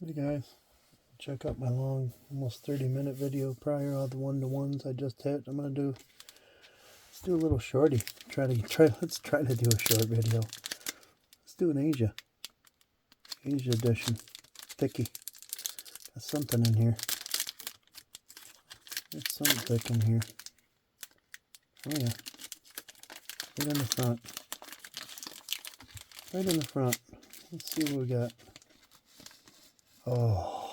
Hey guys, check out my long, almost 30-minute video prior, all the one-to-ones I just hit. Let's do a little shorty. Let's try to do a short video. Let's do an Asia edition. Thicky. Got something in here. There's something thick in here. Oh yeah. Right in the front. Right in the front. Let's see what we got. Oh,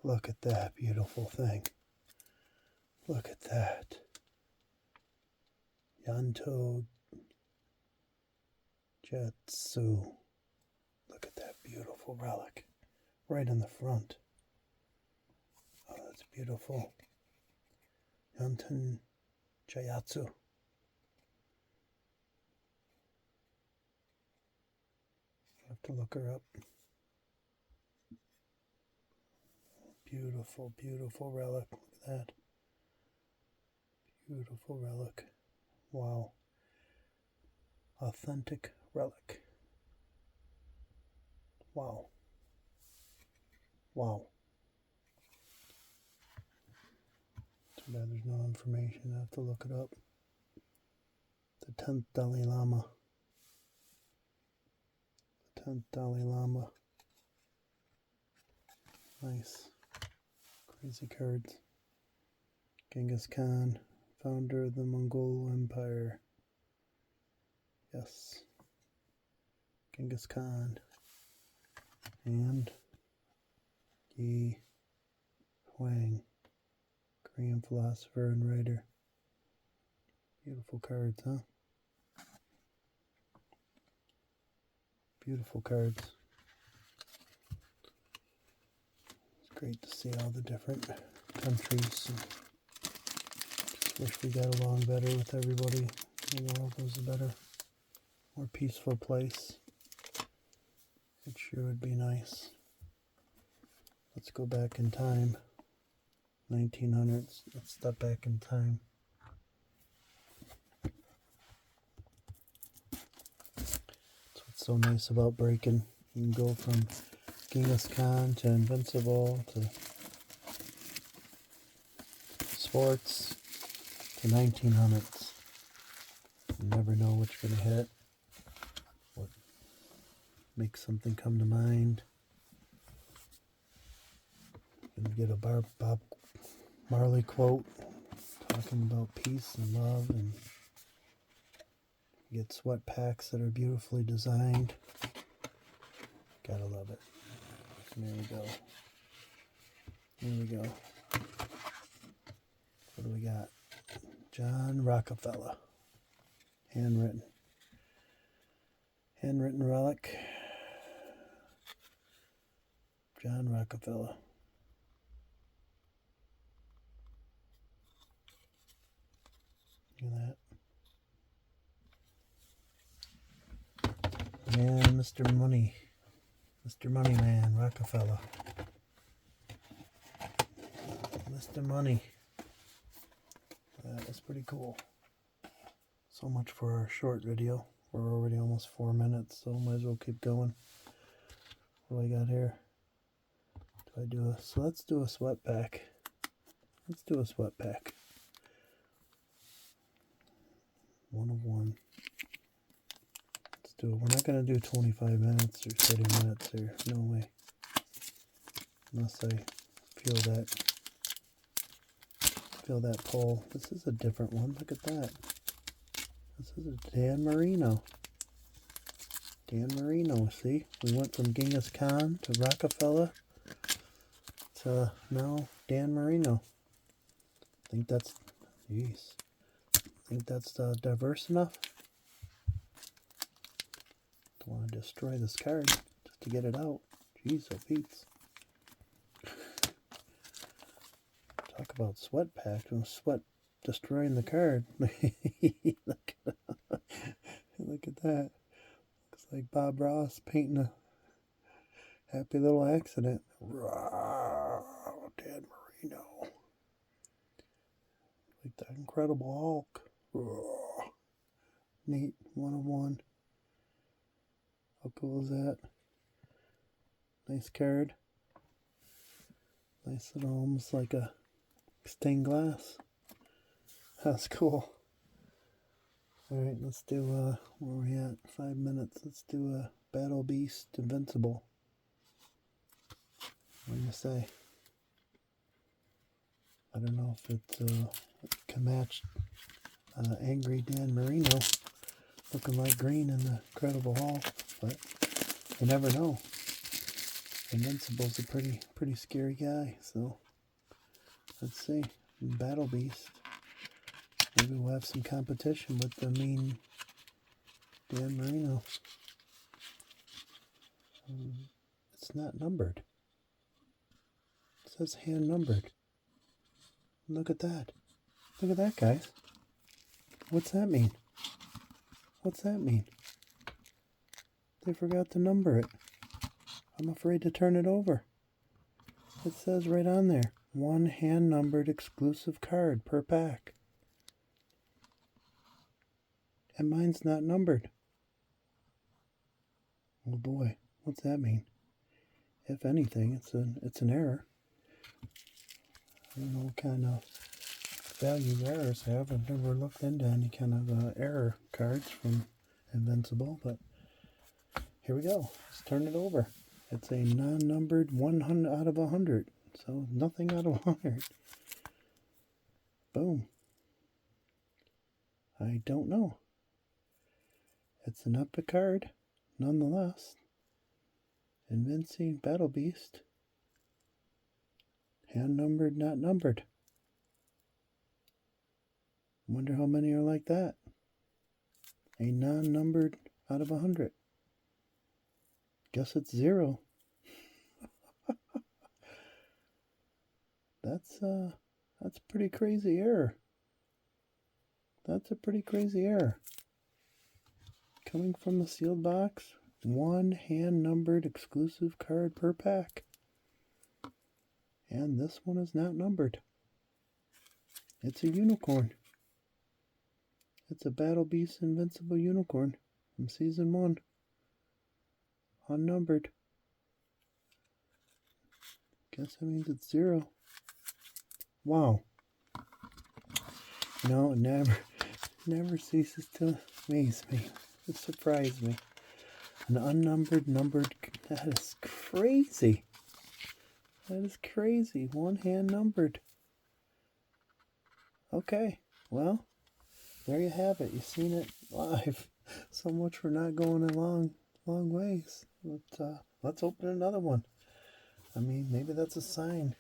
look at that beautiful thing. Look at that. Yanto Jetsu. Look at that beautiful relic. Right in the front. Oh, that's beautiful. Yanton Jayatsu. I have to look her up. Beautiful, beautiful relic. Look at that. Beautiful relic. Wow. Authentic relic. Wow. Wow. Too bad there's no information. I have to look it up. The 10th Dalai Lama. The 10th Dalai Lama. Nice. Crazy cards. Genghis Khan, founder of the Mongol Empire. Yes. Genghis Khan. And Yi Huang, Korean philosopher and writer. Beautiful cards, huh? Beautiful cards. It's great to see all the different countries. Just wish we got along better with everybody. The world was a better, more peaceful place. It sure would be nice. Let's go back in time. 1900s. Let's step back in time. That's what's so nice about breaking. You can go from Genghis Khan to Invincible to sports to 1900s. You never know what you're going to hit. What makes something come to mind. You get a Bob Marley quote talking about peace and love, and you get sweat packs that are beautifully designed. Gotta love it. There we go. Here we go. What do we got? John Rockefeller. Handwritten. Handwritten relic. John Rockefeller. Look at that. And Mr. Money. Mr. Money Man, Rockefeller. Mr. Money. That was pretty cool. So much for our short video. We're already almost 4 minutes, so might as well keep going. What do I got here? So let's do a sweat pack. Let's do a sweat pack. 1 of 1. Let's do it. We're not going to do 25 minutes or 30 minutes here. No way. Unless I feel that pull. This is a different one. Look at that. This is a Dan Marino. Dan Marino, see? We went from Genghis Khan to Rockefeller to now Dan Marino. Think that's diverse enough? Don't want to destroy this card just to get it out. Jeez, oh Pete's. Talk about sweat pack. Sweat destroying the card. Look at that. Looks like Bob Ross painting a happy little accident. Dan Marino. Like the Incredible Hulk. Neat. 1 of 1. How cool is that? Nice card. Nice little, almost like a stained glass. That's cool. Alright, let's do, where are we at? 5 minutes. Let's do a Battle Beast Invincible. What do you say? I don't know if it can match Angry Dan Marino looking like green in the Incredible Haul, but you never know. Invincible's a pretty scary guy, so let's see. Battle Beast. Maybe we'll have some competition with the mean Dan Marino. It's not numbered. It says hand numbered. Look at that. Look at that, guys. What's that mean? What's that mean? They forgot to number it. I'm afraid to turn it over. It says right on there, 1 hand-numbered exclusive card per pack. And mine's not numbered. Oh boy, what's that mean? If anything, it's an error. I don't know what kind of value errors have. I've never looked into any kind of error cards from Invincible, but here we go. Let's turn it over. It's a non-numbered 100 out of 100, so nothing out of 100. Boom. I don't know. It's an epic card, nonetheless. Invincible Battle Beast. Hand numbered, not numbered. Wonder how many are like that. A non-numbered out of 100. Guess it's 0. That's pretty crazy error. That's a pretty crazy error. Coming from the sealed box, 1 hand-numbered exclusive card per pack. And this one is not numbered. It's a unicorn. It's a Battle Beast Invincible unicorn from Season 1. Unnumbered. Guess that means it's 0. Wow. You know, it never ceases to amaze me. It surprised me. An unnumbered, numbered, that is crazy. That is crazy. 1 hand numbered. Okay, well, there you have it. You've seen it live. So much for not going a long ways. But let's open another one. I mean, maybe that's a sign.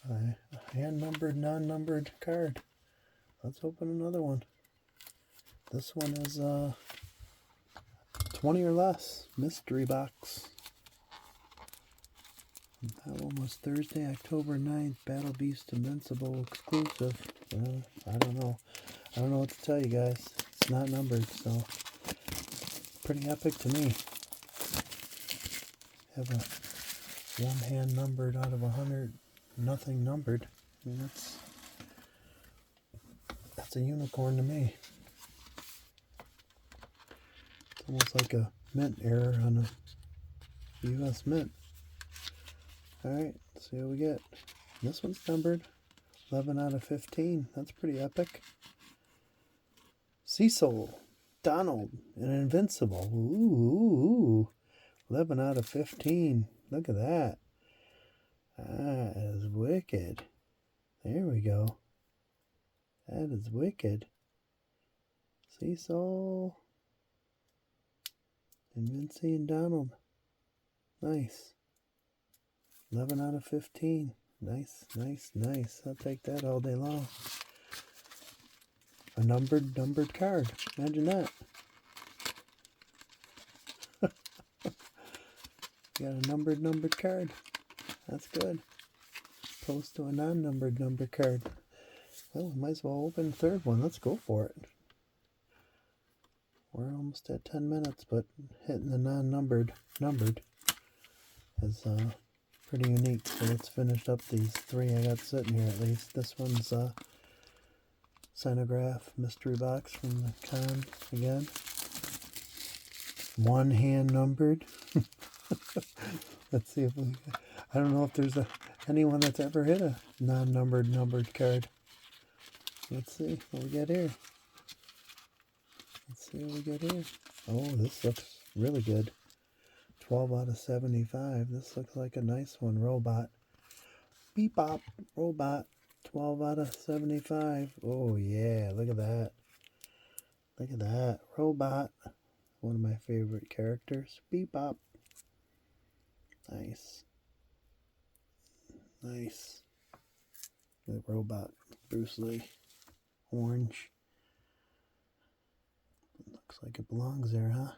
A hand-numbered, non-numbered card. Let's open another one. This one is 20 or less. Mystery box. That one was Thursday, October 9th. Battle Beast Invincible exclusive. I don't know. I don't know what to tell you guys. It's not numbered, so pretty epic to me. Have a 1 hand numbered out of 100, nothing numbered. I mean, that's a unicorn to me. It's almost like a mint error on a US Mint. Alright, let's see what we get. This one's numbered 11 out of 15. That's pretty epic. Cecil, Donald, and Invincible. Ooh, 11 out of 15. Look at that. That is wicked. There we go. That is wicked. Cecil, Invincible, and Donald. Nice. 11 out of 15. Nice, nice, nice. I'll take that all day long. A numbered card. Imagine that. You got a numbered card. That's good. Opposed to a non-numbered card. Well, we might as well open the third one. Let's go for it. We're almost at 10 minutes, but hitting the non-numbered is pretty unique. So let's finish up these 3 I got sitting here at least. This one's signagraph mystery box from the con again. 1 hand numbered. Let's see if we... I don't know if there's anyone that's ever hit a non-numbered numbered card. Let's see what we get here. Let's see what we get here. Oh, this looks really good. 12 out of 75. This looks like a nice one. Robot. Beep bop. Robot. 12 out of 75. Oh, yeah. Look at that. Look at that. Robot. One of my favorite characters. Beep bop. Nice. Nice. The robot. Bruce Lee. Orange. Looks like it belongs there, huh?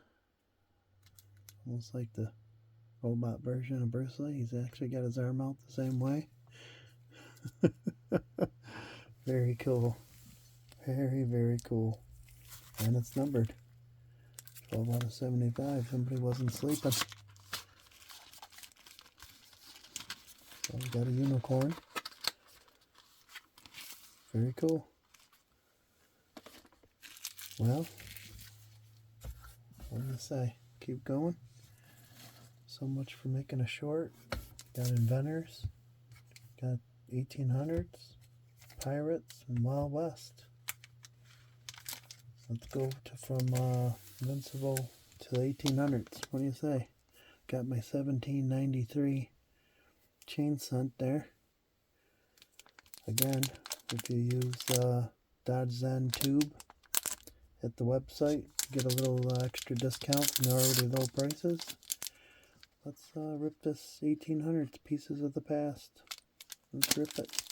Almost like the robot version of Bruce Lee. He's actually got his arm out the same way. Very cool. Very, very cool. And it's numbered. 12 out of 75. Somebody wasn't sleeping. So we got a unicorn. Very cool. Well, what do you say? Keep going. So much for making a short. Got inventors. Got 1800s. Pirates and Wild West. Let's go from Invincible to the 1800s. What do you say? Got my 1793 chain scent there. Again, if you use DodgeZen tube at the website, get a little extra discount from the already low prices. Let's rip this 1800s, Pieces of the Past. Let's rip it.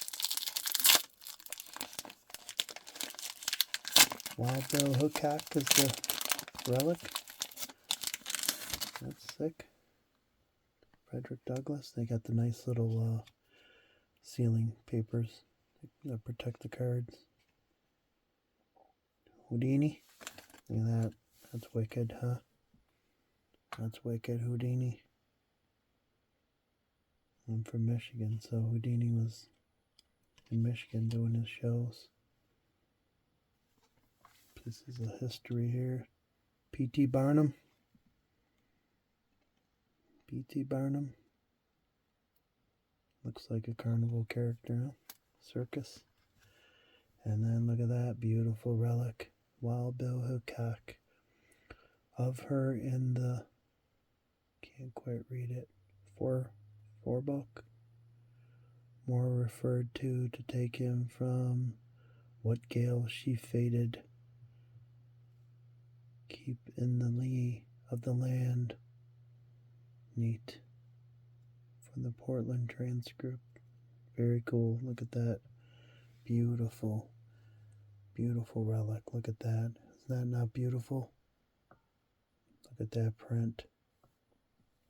Wild Bill Hickok is the relic. That's sick. Frederick Douglass. They got the nice little sealing papers that protect the cards. Houdini. Look at that. That's wicked, huh? That's wicked, Houdini. I'm from Michigan, so Houdini was in Michigan doing his shows. Pieces of history here. P.T. Barnum. P.T. Barnum. Looks like a carnival character, huh? Circus. And then look at that beautiful relic. Wild Bill Hickok. Of her in the... Can't quite read it. Four book. More referred to take him from what gale she fated. Keep in the lee of the land. Neat. From the Portland transcript. Very cool. Look at that. Beautiful. Beautiful relic. Look at that. Is that not beautiful? Look at that print.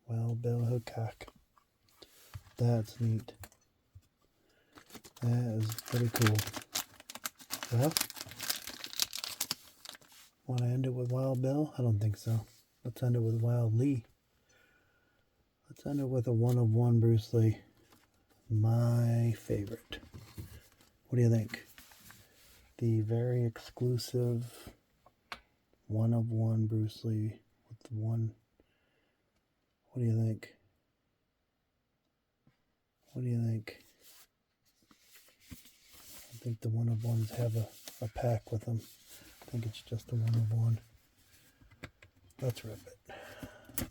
Wild Bill Hickok. That's neat. That is pretty cool. Well, want to end it with Wild Bill? I don't think so. Let's end it with Wild Lee. Let's end it with a one-of-one Bruce Lee. My favorite. What do you think? The very exclusive one-of-one Bruce Lee with the one. What do you think? What do you think? I think the one-of-ones have a pack with them. I think it's just a one-of-one. Let's rip it.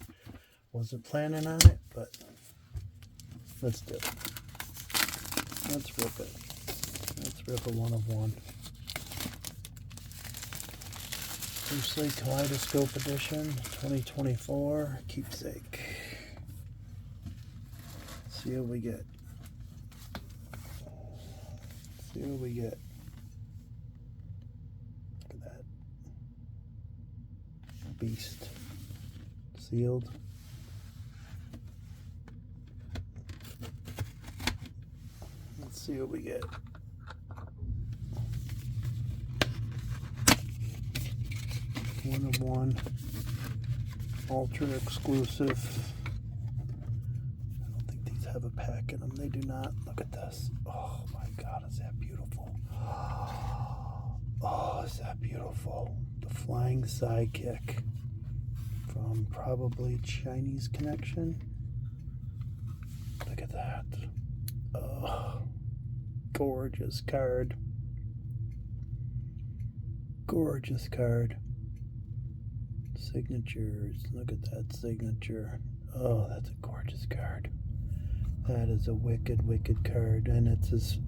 Wasn't planning on it, but let's do it. Let's rip it. Let's rip a one-of-one. Bruce Lee Kaleidoscope Edition 2024 keepsake. See what we get. See what we get. Look at that. Beast. Sealed. Let's see what we get. One-of-one. Ultra exclusive. I don't think these have a pack in them. They do not. Look at this. Oh my God, is that beautiful? Oh, is that beautiful? The Flying Sidekick from probably Chinese Connection. at that. Oh, gorgeous card. Gorgeous card. Signatures. Look at that signature. Oh, that's a gorgeous card. That is a wicked, wicked card. And it's his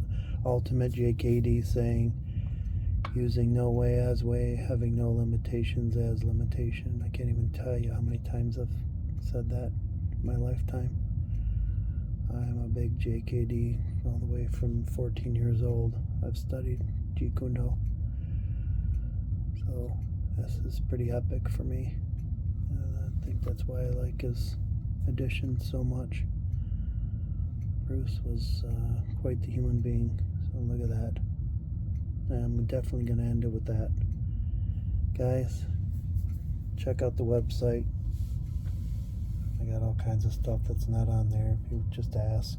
ultimate JKD saying, using no way as way, having no limitations as limitation. I can't even tell you how many times I've said that in my lifetime. I'm a big JKD all the way from 14 years old. I've studied Jeet Kune Do. So this is pretty epic for me. And I think that's why I like his edition so much. Bruce was quite the human being. So look at that. And I'm definitely going to end it with that. Guys, check out the website. I got all kinds of stuff that's not on there. If you just ask,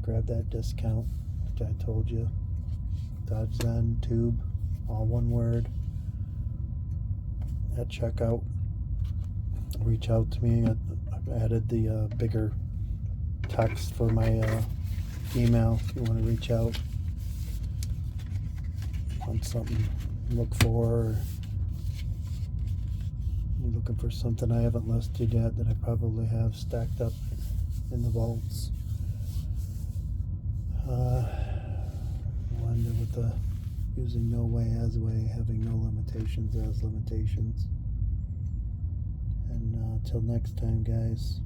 grab that discount, which I told you. DodgeZen tube, all one word. At checkout, reach out to me. I've added the bigger text for my email if you want to reach out. Want something to look for, or you're looking for something I haven't listed yet that I probably have stacked up in the vaults. We'll end it with the using no way as way, having no limitations as limitations. And till next time, guys,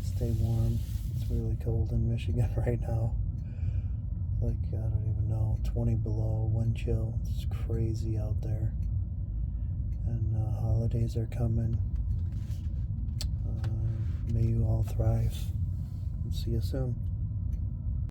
stay warm. It's really cold in Michigan right now. Like, I don't even know, 20 below, wind chill. It's crazy out there. And holidays are coming. May you all thrive. See you soon.